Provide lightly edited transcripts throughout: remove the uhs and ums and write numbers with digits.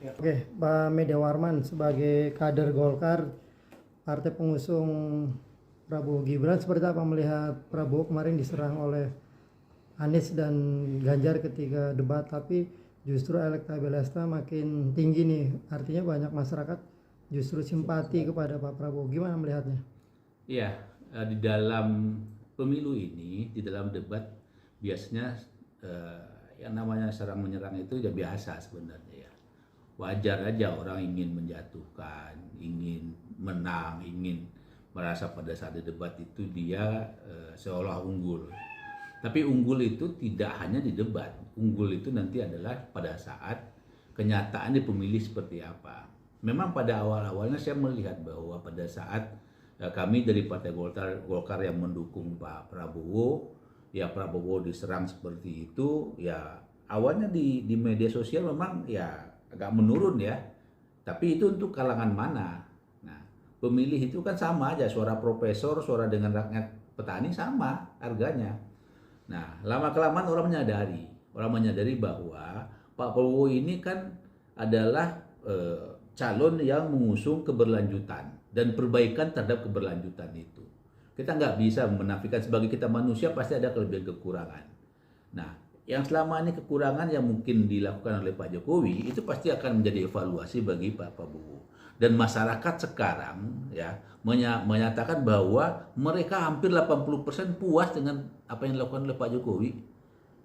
Oke, Pak Media Warman sebagai kader Golkar, partai pengusung Prabowo Gibran, seperti apa melihat Prabowo kemarin diserang oleh Anies dan Ganjar ketika debat, tapi justru elektabilitasnya makin tinggi nih. Artinya banyak masyarakat justru simpati kepada Pak Prabowo. Gimana melihatnya? Iya, di dalam pemilu ini, di dalam debat biasanya yang namanya serang menyerang itu ya biasa sebenarnya ya. Wajar aja orang ingin menjatuhkan, ingin menang, ingin merasa pada saat debat itu dia seolah unggul. Tapi unggul itu tidak hanya di debat. Unggul itu nanti adalah pada saat kenyataan di pemilih seperti apa. Memang pada awal-awalnya saya melihat bahwa pada saat kami dari Partai Golkar yang mendukung Pak Prabowo, ya Prabowo diserang seperti itu, ya awalnya di media sosial memang ya agak menurun ya. Tapi itu untuk kalangan mana? Nah, pemilih itu kan sama aja, suara profesor, suara dengan rakyat petani sama harganya. Nah, lama-kelamaan orang menyadari bahwa Pak Prabowo ini kan adalah calon yang mengusung keberlanjutan dan perbaikan terhadap keberlanjutan itu. Kita nggak bisa menafikan, sebagai kita manusia pasti ada kelebihan kekurangan. Nah, yang selama ini kekurangan yang mungkin dilakukan oleh Pak Jokowi itu pasti akan menjadi evaluasi bagi Pak Prabowo. Dan masyarakat sekarang ya menyatakan bahwa mereka hampir 80% puas dengan apa yang dilakukan oleh Pak Jokowi.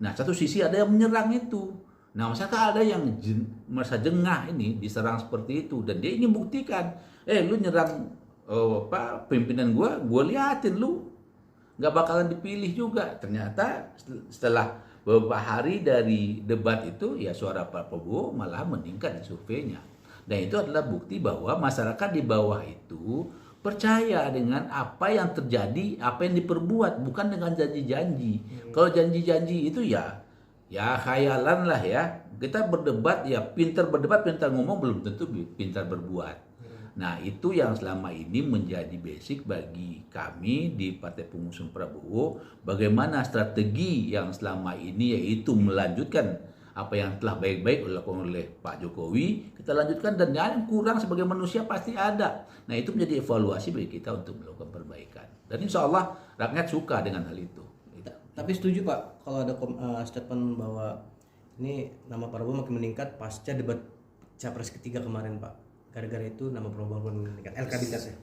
Nah, satu sisi ada yang menyerang itu. Nah, masyarakat ada yang merasa jengah ini diserang seperti itu dan dia ingin buktikan, lu nyerang pimpinan gua liatin lu nggak bakalan dipilih juga. Ternyata setelah beberapa hari dari debat itu ya suara Pak Prabowo malah meningkat di surveinya. Dan itu adalah bukti bahwa masyarakat di bawah itu percaya dengan apa yang terjadi, apa yang diperbuat, bukan dengan janji-janji. Kalau janji-janji itu ya khayalan lah ya. Kita berdebat ya pintar berdebat, pintar ngomong, belum tentu pintar berbuat. Nah, itu yang selama ini menjadi basic bagi kami di Partai Pengusung Prabowo. Bagaimana strategi yang selama ini yaitu melanjutkan apa yang telah baik-baik dilakukan oleh Pak Jokowi, kita lanjutkan, dan yang kurang sebagai manusia pasti ada. Nah, itu menjadi evaluasi bagi kita untuk melakukan perbaikan. Dan insya Allah rakyat suka dengan hal itu. Tapi setuju Pak, kalau ada statement bahwa ini nama Prabowo makin meningkat pasca debat Capres ketiga kemarin Pak. Gara-gara itu nama Prabowo meningkat elektabilitasnya.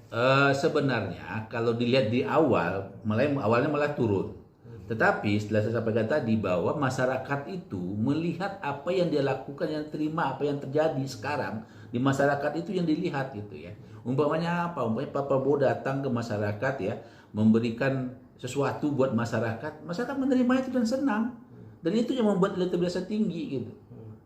Sebenarnya kalau dilihat di awalnya malah turun. Tetapi setelah saya sampaikan tadi bahwa masyarakat itu melihat apa yang dia lakukan, yang terima apa yang terjadi sekarang di masyarakat itu yang dilihat gitu ya. Umpamanya apa? Umpamanya Pak Prabowo datang ke masyarakat ya, memberikan sesuatu buat masyarakat menerima itu dan senang. Dan itu yang membuat elektabilitasnya tinggi gitu.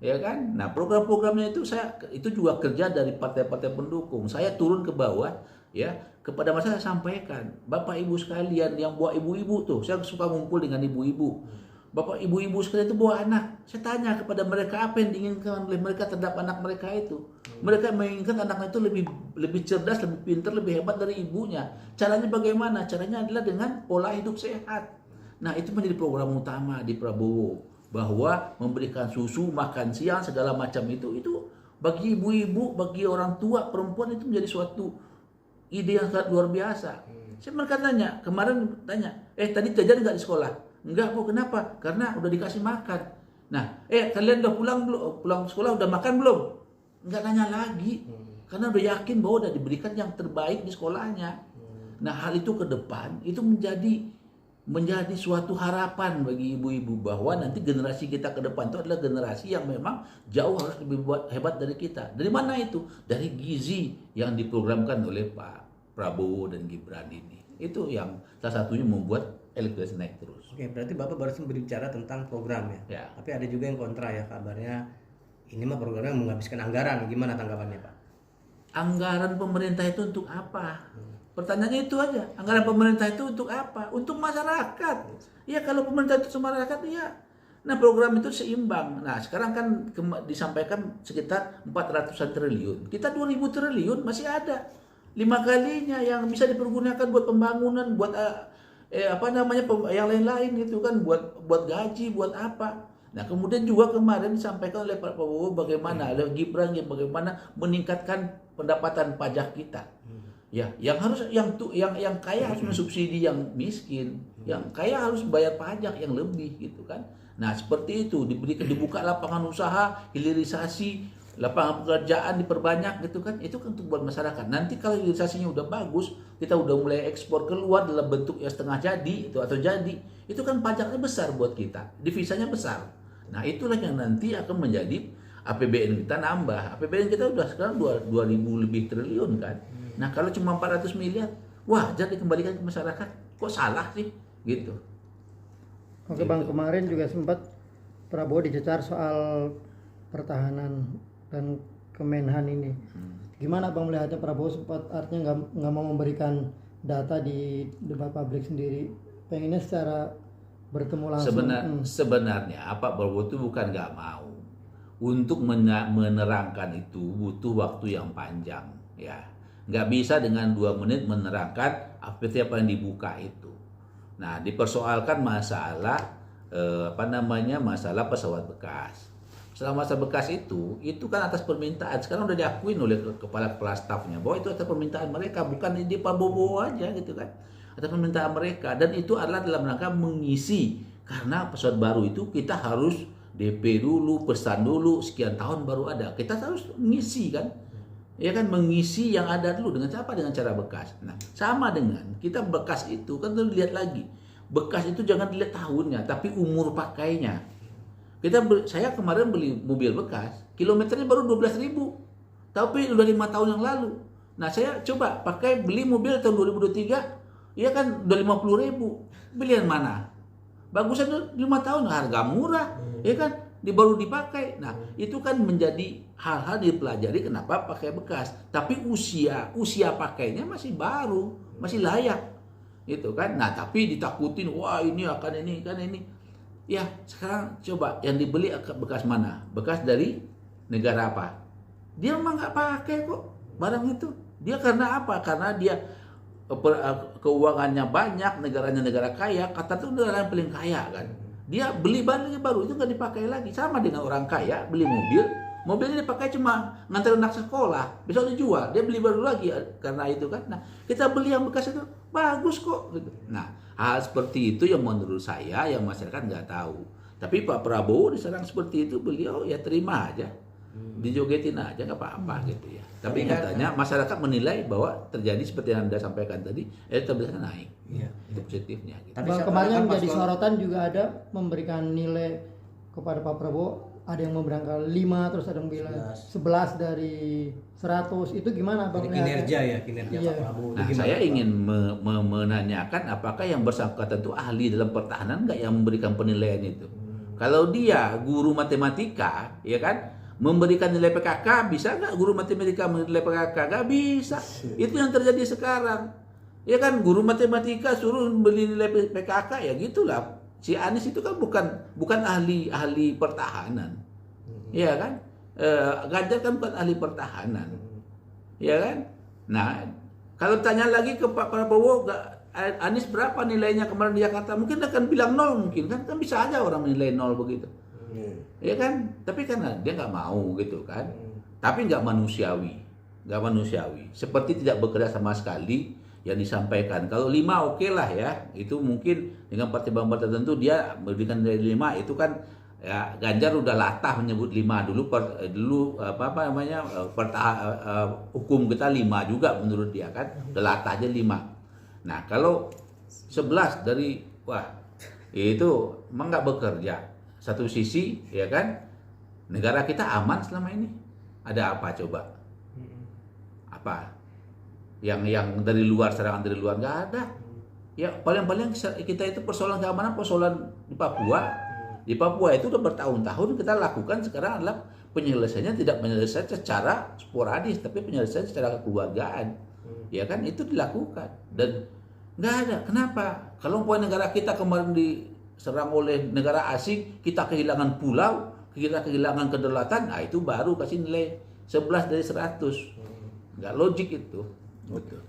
Ya kan? Nah, program-programnya itu juga kerja dari partai-partai pendukung. Saya turun ke bawah ya, kepada masyarakat sampaikan, Bapak Ibu sekalian yang bawa ibu-ibu tuh, saya suka ngumpul dengan ibu-ibu. Bapak Ibu-ibu sekalian itu bawa anak. Saya tanya kepada mereka apa yang diinginkan oleh mereka terhadap anak mereka itu. Mereka menginginkan anaknya itu lebih cerdas, lebih pintar, lebih hebat dari ibunya. Caranya bagaimana? Caranya adalah dengan pola hidup sehat. Nah, itu menjadi program utama di Prabowo, bahwa memberikan susu, makan siang, segala macam itu bagi ibu-ibu, bagi orang tua, perempuan itu menjadi suatu ide yang sangat luar biasa. Saya mereka kemarin tanya, tadi jajan nggak di sekolah? Enggak Bu, kenapa? Karena udah dikasih makan. Nah, kalian udah pulang sekolah udah makan belum? Enggak nanya lagi, karena udah yakin bahwa udah diberikan yang terbaik di sekolahnya. Nah, hal itu ke depan itu menjadi suatu harapan bagi ibu-ibu bahwa nanti generasi kita ke depan itu adalah generasi yang memang jauh harus lebih hebat dari kita. Dari mana itu? Dari gizi yang diprogramkan oleh Pak Prabowo dan Gibran ini. Itu yang salah satunya membuat elektabilitas naik terus. Oke, berarti Bapak barusan berbicara tentang program ya. Tapi ada juga yang kontra ya, kabarnya ini mah programnya menghabiskan anggaran. Gimana tanggapannya Pak? Anggaran pemerintah itu untuk apa? Pertanyaannya itu aja. Anggaran pemerintah itu untuk apa? Untuk masyarakat. Ya kalau pemerintah itu untuk masyarakat ya. Nah, program itu seimbang. Nah, sekarang kan disampaikan sekitar 400-an triliun. Kita 2.000 triliun masih ada. 5 kalinya yang bisa dipergunakan buat pembangunan, buat yang lain-lain itu kan, buat gaji, buat apa. Nah kemudian juga kemarin disampaikan oleh Pak Prabowo bagaimana, oleh Gibran bagaimana meningkatkan pendapatan pajak kita. Ya, yang kaya harus mensubsidi yang miskin, yang kaya harus bayar pajak yang lebih gitu kan. Nah seperti itu dibuka lapangan usaha, hilirisasi, lapangan pekerjaan diperbanyak gitu kan. Itu kan untuk buat masyarakat. Nanti kalau hilirisasinya udah bagus, kita udah mulai ekspor keluar dalam bentuk yang setengah jadi itu atau jadi, itu kan pajaknya besar buat kita, divisanya besar. Nah itulah yang nanti akan menjadi APBN kita nambah. APBN kita udah sekarang 2.000 lebih triliun kan. Nah kalau cuma 400 miliar, wajar dikembalikan ke masyarakat. Kok salah sih? Gitu. Oke Bang, kemarin juga sempat Prabowo dicecar soal pertahanan dan Kemenhan ini. Gimana Bang melihatnya? Prabowo sempat artinya nggak mau memberikan data di debat publik sendiri. Pengennya secara bertemu langsung. Sebenarnya Pak Prabowo itu bukan nggak mau. Untuk menerangkan itu butuh waktu yang panjang, ya. Nggak bisa dengan 2 menit menerangkan apa yang dibuka itu. Nah, dipersoalkan masalah masalah pesawat bekas. Masalah bekas itu kan atas permintaan. Sekarang udah diakuin oleh kepala stafnya bahwa itu atas permintaan mereka, bukan di Pak Prabowo aja gitu kan. Atas permintaan mereka, dan itu adalah dalam rangka mengisi, karena pesawat baru itu kita harus DP dulu, pesan dulu, sekian tahun baru ada. Kita harus mengisi kan. Ya kan, mengisi yang ada dulu dengan apa? Dengan cara bekas. Nah, sama dengan kita bekas itu kan tuh lihat lagi. Bekas itu jangan dilihat tahunnya, tapi umur pakainya. Saya kemarin beli mobil bekas, kilometernya baru 12.000. Tapi udah 5 tahun yang lalu. Nah, saya coba beli mobil tahun 2023, ya kan udah 50.000. Beli yang mana? Bagusnya tuh 5 tahun, harga murah, ya kan? Baru dipakai. Nah, itu kan menjadi hal-hal dipelajari kenapa pakai bekas. Tapi usia pakainya masih baru, masih layak. Itu kan. Nah, tapi ditakutin, wah ini akan ini kan ini. Ya, sekarang coba yang dibeli bekas mana? Bekas dari negara apa? Dia memang nggak pakai kok barang itu. Dia karena apa? Karena dia keuangannya banyak, negaranya negara kaya, Qatar itu negara yang paling kaya kan. Dia beli barangnya baru itu nggak dipakai lagi. Sama dengan orang kaya beli mobilnya dipakai cuma nganter anak sekolah, besok dijual, dia beli baru lagi karena itu kan. Nah, kita beli yang bekas itu bagus kok gitu. Nah, hal seperti itu yang menurut saya yang masyarakat nggak tahu. Tapi Pak Prabowo diserang seperti itu, beliau ya terima aja, dijogetin aja nggak apa-apa gitu ya. Tapi katanya masyarakat menilai bahwa terjadi seperti yang Anda sampaikan tadi, elektabilitasnya naik. Iya. Itu positifnya. Gitu. Tapi kemarin yang jadi sorotan juga ada memberikan nilai kepada Pak Prabowo, ada yang memberikan 5, terus ada yang bilang 11 dari 100. Itu gimana Bang? Kinerja Pak Prabowo. Nah, saya ingin menanyakan apakah yang bersangkutan itu ahli dalam pertahanan nggak yang memberikan penilaian itu? Kalau dia guru matematika, ya kan, memberikan nilai PKK, bisa nggak guru matematika menilai PKK? Nggak bisa. Itu yang terjadi sekarang. Ya kan, guru matematika suruh beli nilai PKK, ya gitulah. Si Anies itu kan bukan ahli pertahanan. Ya kan? Ganjar kan bukan ahli pertahanan. Ya kan? Nah, kalau tanya lagi ke Pak Prabowo, Anies berapa nilainya kemarin di Jakarta? Mungkin akan bilang 0 mungkin kan bisa aja orang menilai 0 begitu. Ya kan? Tapi kan dia nggak mau gitu kan. Tapi nggak manusiawi. Seperti tidak bekerja sama sekali yang disampaikan. Kalau 5 oke lah ya. Itu mungkin dengan pertimbangan tertentu dia memberikan nilai 5 itu kan ya. Ganjar udah latah menyebut 5 dulu hukum kita 5 juga menurut dia kan. Udah latah aja 5. Nah, kalau 11 dari itu emang nggak bekerja. Satu sisi ya kan, negara kita aman selama ini. Ada apa coba? Apa? Yang dari luar, serangan dari luar nggak ada. Ya paling-paling kita itu persoalan keamanan, persoalan di Papua. Di Papua itu udah bertahun-tahun kita lakukan, sekarang adalah penyelesaiannya tidak menyelesaikan secara sporadis, tapi penyelesaian secara kekeluargaan. Ya kan, itu dilakukan dan nggak ada. Kenapa? Kalau negara kita kemarin diserang oleh negara asing, kita kehilangan pulau, kita kehilangan kedaulatan, nah itu baru kasih nilai 11 dari 100. Nggak logik itu. Betul.